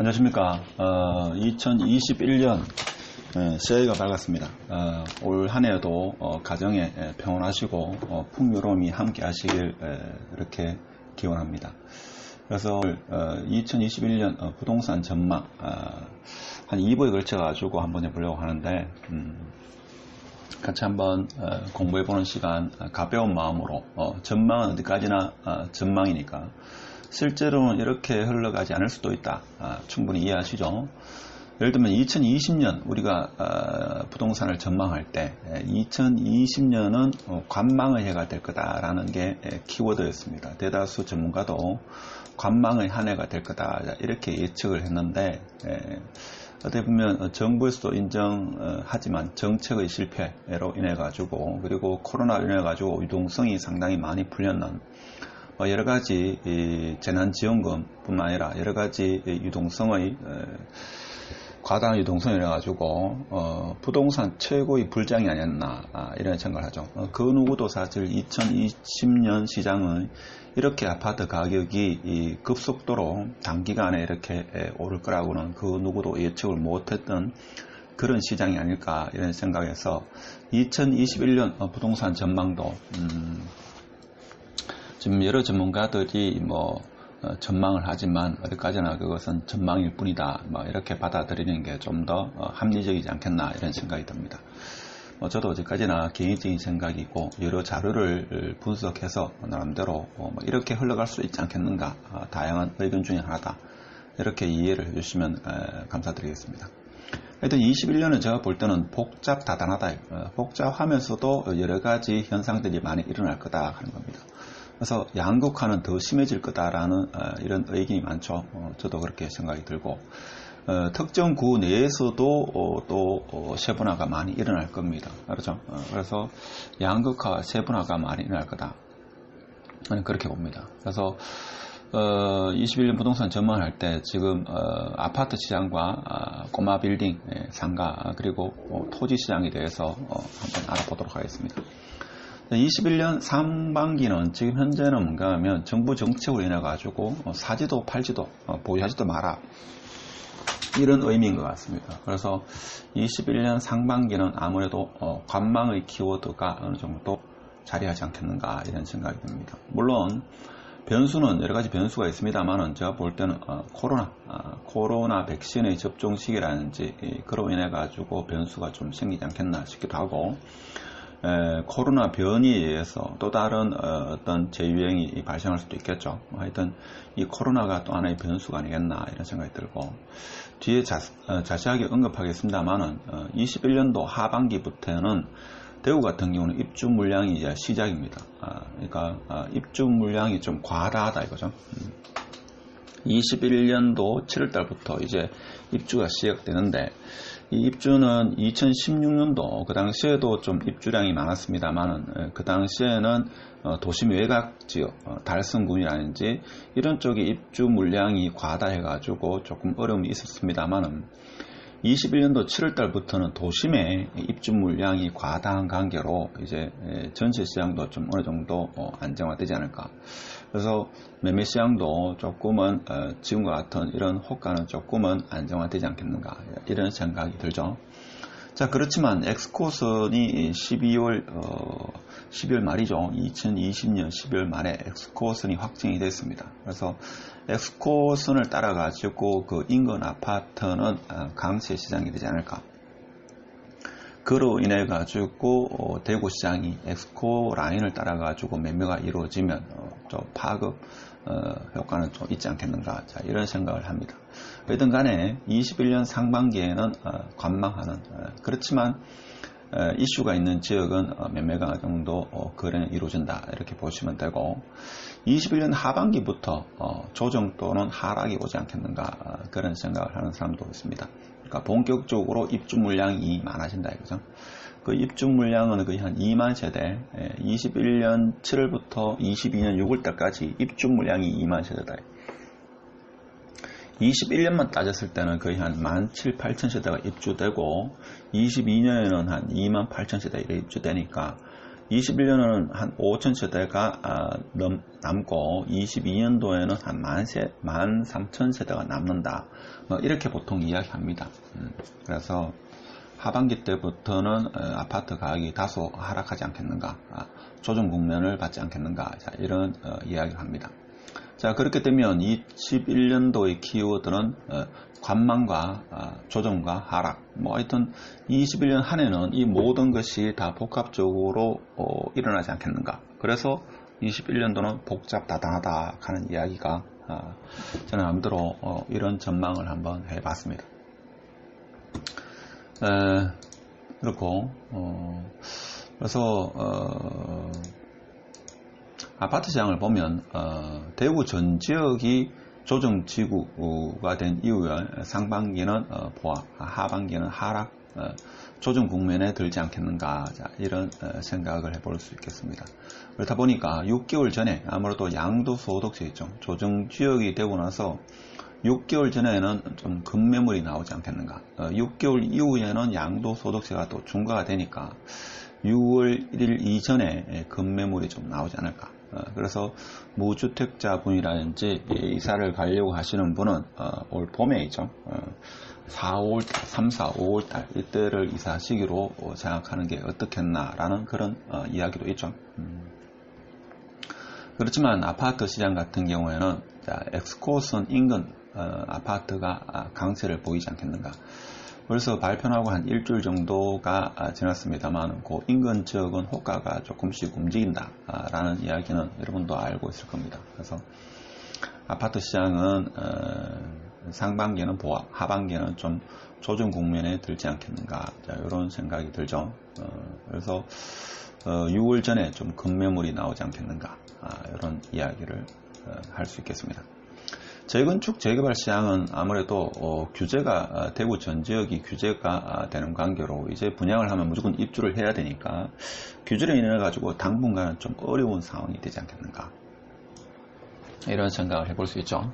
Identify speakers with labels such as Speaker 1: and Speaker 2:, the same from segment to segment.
Speaker 1: 안녕하십니까. 2021년 새해가 밝았습니다. 올 한 해에도 가정에 평온하시고 풍요로움이 함께 하시길 이렇게 기원합니다. 그래서 2021년 부동산 전망 한 2부에 걸쳐 가지고 한번 해보려고 하는데 같이 한번 공부해보는 시간, 가벼운 마음으로 전망은 어디까지나 전망이니까 실제로는 이렇게 흘러가지 않을 수도 있다. 충분히 이해하시죠? 예를 들면 2020년 우리가 부동산을 전망할 때 2020년은 관망의 해가 될 거다라는 게 키워드였습니다. 대다수 전문가도 관망의 한 해가 될 거다 이렇게 예측을 했는데 어떻게 보면 정부에서도 인정하지만 정책의 실패로 인해 가지고 그리고 코로나로 인해 가지고 유동성이 상당히 많이 풀렸는 여러가지 재난지원금 뿐만 아니라 여러가지 유동성의 과다한 유동성이 일어나가지고 부동산 최고의 불장이 아니었나 이런 생각을 하죠. 그 누구도 사실 2020년 시장은 이렇게 아파트 가격이 급속도로 단기간에 이렇게 오를 거라고는 그 누구도 예측을 못했던 그런 시장이 아닐까 이런 생각에서 2021년 부동산 전망도 지금 여러 전문가들이 전망을 하지만 어디까지나 그것은 전망일 뿐이다 이렇게 받아들이는 게 좀 더 합리적이지 않겠나 이런 생각이 듭니다. 저도 어디까지나 개인적인 생각이고 여러 자료를 분석해서 나름대로 이렇게 흘러갈 수 있지 않겠는가 다양한 의견 중에 하나다 이렇게 이해를 해주시면 감사드리겠습니다. 하여튼 21년은 제가 볼 때는 복잡다단하다 복잡하면서도 여러가지 현상들이 많이 일어날 거다 하는 겁니다. 그래서 양극화는 더 심해질 거다라는 이런 의견이 많죠. 저도 그렇게 생각이 들고 특정 구 내에서도 또 세분화가 많이 일어날 겁니다. 그렇죠? 그래서 양극화와 세분화가 많이 일어날 거다. 저는 그렇게 봅니다. 그래서 21년 부동산 전망할 때 지금 아파트 시장과 꼬마 빌딩 상가 그리고 토지 시장에 대해서 한번 알아보도록 하겠습니다. 21년 상반기는 지금 현재는 뭔가 하면 정부 정책으로 인해 가지고 사지도 팔지도 보유하지도 마라 이런 의미인 것 같습니다. 그래서 21년 상반기는 아무래도 관망의 키워드가 어느 정도 자리하지 않겠는가 이런 생각이 듭니다. 물론 변수는 여러 가지 변수가 있습니다만은 제가 볼 때는 코로나 백신의 접종 시기라든지 그로 인해 가지고 변수가 좀 생기지 않겠나 싶기도 하고 코로나 변이에 의해서 또 다른 어떤 재유행이 발생할 수도 있겠죠. 하여튼 이 코로나가 또 하나의 변수가 아니겠나 이런 생각이 들고 뒤에 자세하게 언급하겠습니다만은 21년도 하반기부터는 대구 같은 경우는 입주 물량이 이제 시작입니다. 그러니까 입주 물량이 좀 과다하다 이거죠. 21년도 7월달부터 이제 입주가 시작되는데 이 입주는 2016년도 그 당시에도 좀 입주량이 많았습니다만은 그 당시에는 도심 외곽 지역 달성군이라든지 이런 쪽에 입주 물량이 과다해가지고 조금 어려움이 있었습니다만은 21년도 7월달부터는 도심에 입주 물량이 과다한 관계로 이제 전세 시장도 좀 어느 정도 안정화되지 않을까. 그래서 매매 시장도 조금은 지금과 같은 이런 호가는 조금은 안정화되지 않겠는가 이런 생각이 들죠. 자, 그렇지만 엑스코선이 12월 말이죠. 2020년 12월 말에 엑스코선이 확정이 됐습니다. 그래서 엑스코선을 따라 가지고 그 인근 아파트는 강세 시장이 되지 않을까. 그로 인해 가지고 대구 시장이 엑스코 라인을 따라 가지고 매매가 이루어지면 좀 파급 효과는 좀 있지 않겠는가. 자, 이런 생각을 합니다. 어쨌든 간에 21년 상반기에는 관망하는 그렇지만 이슈가 있는 지역은 매매가 정도 거래는 이루어진다 이렇게 보시면 되고 21년 하반기부터 조정 또는 하락이 오지 않겠는가 그런 생각을 하는 사람도 있습니다. 그러니까 본격적으로 입주 물량이 많아진다 이거죠. 그 입주 물량은 거의 한 2만 세대 21년 7월부터 22년 6월달까지 입주 물량이 2만 세대다. 21년만 따졌을 때는 거의 한 17,800세대가 입주되고 22년에는 한 28,000세대 이렇게 입주되니까 21년은 한 5천 세대가 남고 22년도에는 한 13,000 세대가 남는다. 이렇게 보통 이야기합니다. 그래서 하반기 때부터는 아파트 가격이 다소 하락하지 않겠는가, 조정 국면을 받지 않겠는가, 자, 이런 이야기를 합니다. 자, 그렇게 되면 21년도의 키워드는 관망과 조정과 하락, 하여튼 21년 한 해는 이 모든 것이 다 복합적으로 일어나지 않겠는가. 그래서 21년도는 복잡다단하다 하는 이야기가 저는 남대로 이런 전망을 한번 해봤습니다. 그렇고 그래서 아파트 시장을 보면 대구 전 지역이 조정지구가 된 이후에 상반기는 보합, 하반기는 하락, 조정 국면에 들지 않겠는가, 자, 이런 생각을 해볼 수 있겠습니다. 그렇다 보니까 6개월 전에 아무래도 양도소득세 있죠. 조정지역이 되고 나서 6개월 전에는 좀 급매물이 나오지 않겠는가. 6개월 이후에는 양도소득세가 또 중과가 되니까 6월 1일 이전에 급매물이 좀 나오지 않을까. 그래서 무주택자 분이라든지 이사를 가려고 하시는 분은 올 봄에이죠. 3, 4, 5월달 이때를 이사 시기로 생각하는 게 어떻겠나라는 그런 이야기도 있죠. 그렇지만 아파트 시장 같은 경우에는 엑스코선 인근 아파트가 강세를 보이지 않겠는가. 벌써 발표하고 한 일주일 정도가 지났습니다만 그 인근 지역은 호가가 조금씩 움직인다 라는 이야기는 여러분도 알고 있을 겁니다. 그래서 아파트 시장은 상반기에는 보합, 하반기에는 좀 조정 국면에 들지 않겠는가, 자, 이런 생각이 들죠. 그래서 6월 전에 좀 급매물이 나오지 않겠는가, 이런 이야기를 할 수 있겠습니다. 재건축 재개발 시장은 아무래도 규제가 대구 전 지역이 규제가 되는 관계로 이제 분양을 하면 무조건 입주를 해야 되니까 규제로 인해 가지고 당분간은 좀 어려운 상황이 되지 않겠는가, 이런 생각을 해볼 수 있죠.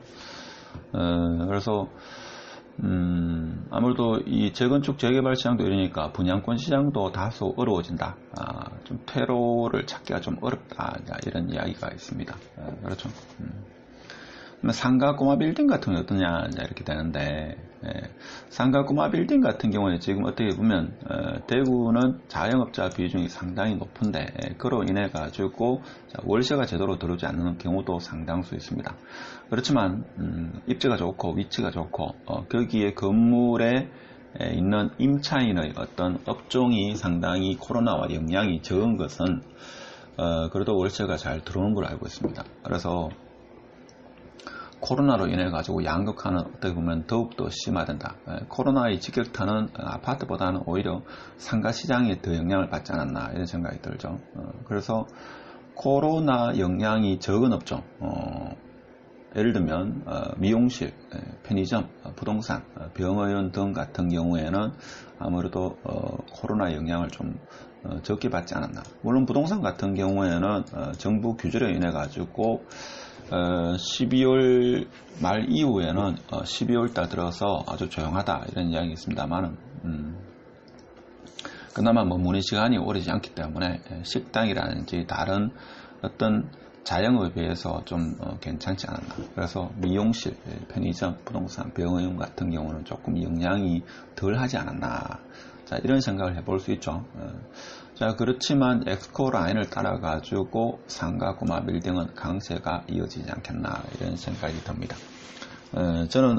Speaker 1: 그래서 아무래도 이 재건축 재개발 시장도 이러니까 분양권 시장도 다소 어려워진다. 좀 퇴로를 찾기가 좀 어렵다, 이런 이야기가 있습니다. 그렇죠. 상가 꼬마 빌딩 같은 게 어떠냐, 이렇게 되는데, 상가 꼬마 빌딩 같은 경우에 지금 어떻게 보면 대구는 자영업자 비중이 상당히 높은데 그로 인해 가지고 월세가 제대로 들어오지 않는 경우도 상당수 있습니다. 그렇지만 입지가 좋고 위치가 좋고 거기에 건물에 있는 임차인의 어떤 업종이 상당히 코로나와 영향이 적은 것은 그래도 월세가 잘 들어오는 걸로 알고 있습니다. 그래서 코로나로 인해 가지고 양극화는 어떻게 보면 더욱더 심화된다. 코로나의 직격탄은 아파트보다는 오히려 상가 시장에 더 영향을 받지 않았나, 이런 생각이 들죠. 그래서 코로나 영향이 적은 업종, 예를 들면 미용실, 편의점, 부동산, 병원 등 같은 경우에는 아무래도 코로나 영향을 좀 적게 받지 않았나. 물론 부동산 같은 경우에는 정부 규제로 인해 가지고 12월 말 이후에는 12월 달 들어서 아주 조용하다, 이런 이야기가 있습니다만 그나마 문의 시간이 오래지 않기 때문에 식당이라든지 다른 어떤 자영업에 비해서 좀 괜찮지 않았나. 그래서 미용실, 편의점, 부동산, 병원 같은 경우는 조금 영향이 덜 하지 않았나, 자, 이런 생각을 해볼 수 있죠. 자, 그렇지만 엑스코 라인을 따라 가지고 상가 꼬마 빌딩은 강세가 이어지지 않겠나, 이런 생각이 듭니다. 저는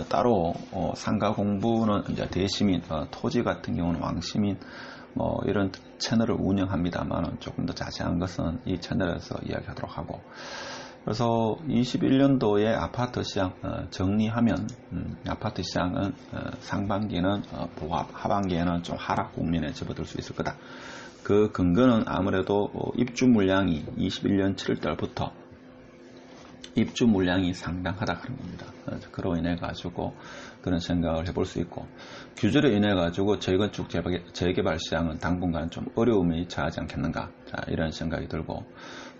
Speaker 1: 따로 상가 공부는 이제 대시민, 토지 같은 경우는 왕시민 이런 채널을 운영합니다만 조금 더 자세한 것은 이 채널에서 이야기하도록 하고, 그래서 21년도에 아파트 시장 정리하면 아파트 시장은 상반기는 보합, 하반기에는 좀 하락 국면에 접어들 수 있을 거다. 그 근거는 아무래도 입주 물량이 21년 7월달부터 입주 물량이 상당하다 그런 겁니다. 그로 인해 가지고 그런 생각을 해볼 수 있고, 규제로 인해 가지고 재건축 재개발 시장은 당분간 좀 어려움이 처하지 않겠는가, 자, 이런 생각이 들고,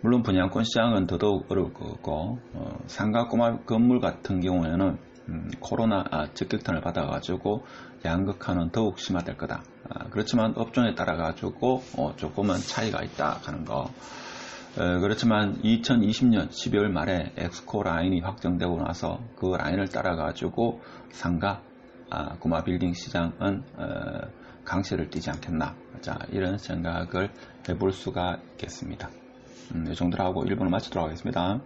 Speaker 1: 물론 분양권 시장은 더더욱 어려울 것 같고 상가 꼬마 건물 같은 경우에는 코로나 직격탄을 받아가지고 양극화는 더욱 심화될 거다. 그렇지만 업종에 따라 가지고 조금은 차이가 있다 하는 거. 그렇지만 2020년 12월 말에 엑스코 라인이 확정되고 나서 그 라인을 따라 가지고 상가 구마 빌딩 시장은 강세를 띠지 않겠나. 자, 이런 생각을 해볼 수가 있겠습니다. 이 정도로 하고 1부를 마치도록 하겠습니다.